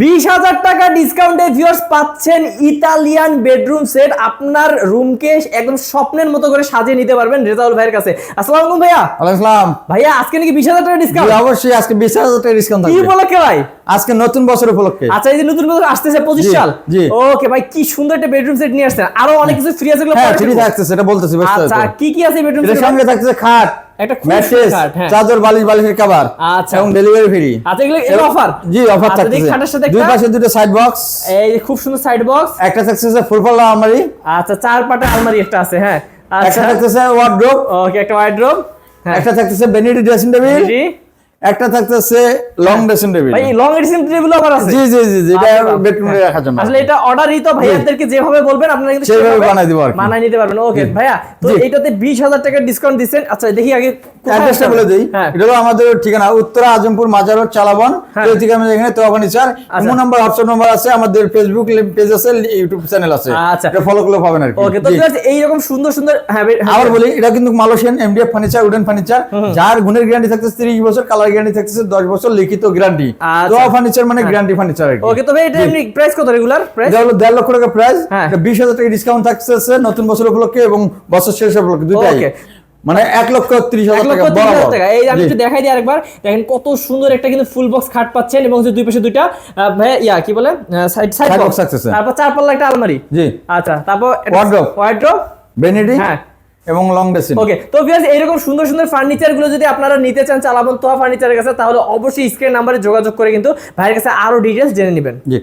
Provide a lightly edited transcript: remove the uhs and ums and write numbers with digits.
20,000 টাকা ডিসকাউন্টে ভিউয়ার্স পাচ্ছেন ইতালিয়ান বেডরুম সেট। আপনার রুমকে একদম স্বপ্নের মতো করে সাজিয়ে নিতে পারবেন রেজাউল ভাইয়ের কাছে। আসসালামু আলাইকুম ভাইয়া। ওয়ালাইকুম আসসালাম। ভাইয়া আজকে নাকি 20,000 টাকা ডিসকাউন্ট? অবশ্যই আজকে 20,000 টাকা ডিসকাউন্ট থাকবে। কি উপলক্ষে ভাই? আজকে নতুন বছর উপলক্ষে। আচ্ছা, এই যে নতুন বছর আসতেছে 25 সাল। জি। ওকে ভাই, কি সুন্দর একটা বেডরুম সেট নিয়ে আসছেন। আরো অনেক কিছু ফ্রি আছে, এগুলো হ্যাঁ, পরে ফ্রি দেখবো। থাকতেছে, এটা বলতেছি ব্যস্ত আচ্ছা, কি কি আছে বেডরুম এর সেটের সঙ্গে থাকতেছে খাট, একটা খুব ম্যাট্রেস, সুন্দর খাট, হ্যাঁ। চাদর, বালিশ, বালিশের কভার, আচ্ছা। এবং ডেলিভারি ফ্রি। আচ্ছা, এগুলো অফার? জি, অফার আচ্ছা, দেখি থাকতেছে। খাটের সাথে দুই একটা পাশে দুটো সাইড বক্স, এই যে খুব সুন্দর সাইড বক্স, একটা থাকতেছে ফুল পাল্লা আলমারি, আচ্ছা, চার পাটা আলমারি একটা আছে, হ্যাঁ। একটা আচ্ছা, থাকতেছে ওয়ার্ডরোব, ওকে, একটা ওয়ার্ডরোব, হ্যাঁ। একটা থাকতেছে ভ্যানিটি ড্রেসিং টেবিল, জি। একটা থাকতেছে লং ড্রেসিং টেবিল। ভাই লং ড্রেসিং টেবিল আবার আছে? জি জি জি, এটা আচ্ছা, বেডরুমে রাখার জন্য। আসলে এটা অর্ডারই তো ভাইয়াদেরকে যেভাবে বলবেন আপনারা কিন্তু সেভাবে বানাই দিব আর কি। বানাই নিতে পারবেন। ওকে ভাইয়া, তো জি। এটাতে 20,000 টাকা ডিসকাউন্ট দিবেন। আচ্ছা, দেখি আগে অ্যাড্রেসটা বলে দেই। হ্যাঁ। এটা হলো আমাদের ঠিকানা উত্তরা আজমপুর মাজার রোড চালাবন। হ্যাঁ। এই থেকে আমাদের এখানে তোয়া ফার্নিচার, আচ্ছা। ফোন নাম্বার, হোয়াটসঅ্যাপ নাম্বার আছে, আমাদের ফেসবুক পেজ আছে, ইউটিউব চ্যানেল আছে। আচ্ছা। এটা ফলো করলে পাবেন আর কি। ওকে, তো জি। ভিউয়ার্স এই রকম সুন্দর সুন্দর, হ্যাঁ আবার বলি, এটা কিন্তু Malaysian MDF furniture, wooden furniture, যার গুণের গ্যারান্টি থাকতেছে 30 বছর, কালার গ্যারান্টি থাকতেছে 10 বছর, লিখিত গ্যারান্টি। আচ্ছা। তোয়া ফার্নিচার মানে গ্যারান্টি ফার্নিচার আর কি। ওকে, তো ভাই এটা এমনি প্রাইস কত রেগুলার প্রাইস? এটা হলো 1.5 লক্ষ টাকা প্রাইস। হ্যাঁ। এটা 20,000 টাকা ডিসকাউন্ট থাকতেছে নতুন বছর উপলক্ষে এবং বছর শেষ উপলক্ষে, দুটাই। ওকে। মানে 1,30,000 টাকা 1,30,000 টাকা। এই আমি জি। একটু দেখাই দিই আরেকবার। দেখেন কত সুন্দর একটা কিন্তু ফুল বক্স খাট পাচ্ছেন, এবং যে দুই পাশে দুইটা ভাইয়া কি বলে সাইড Side box বক্স থাকতেছে। তারপর চার পাল্লা একটা আলমারি। জি। আচ্ছা, তারপর Wardrobe। ওয়ার্ড্রোব, ভ্যানিটি হ্যাঁ। এবং লং ড্রেসিং। ওকে, তো ভিউয়ার্স এইরকম সুন্দর সুন্দর ফার্নিচার গুলো যদি আপনারা নিতে চান চালাবন তোয়া ফার্নিচারের কাছে, তাহলে অবশ্যই স্ক্রিন নাম্বারে যোগাযোগ করে কিন্তু ভাইয়ের কাছে আরো ডিটেইলস জেনে নেবেন। জি।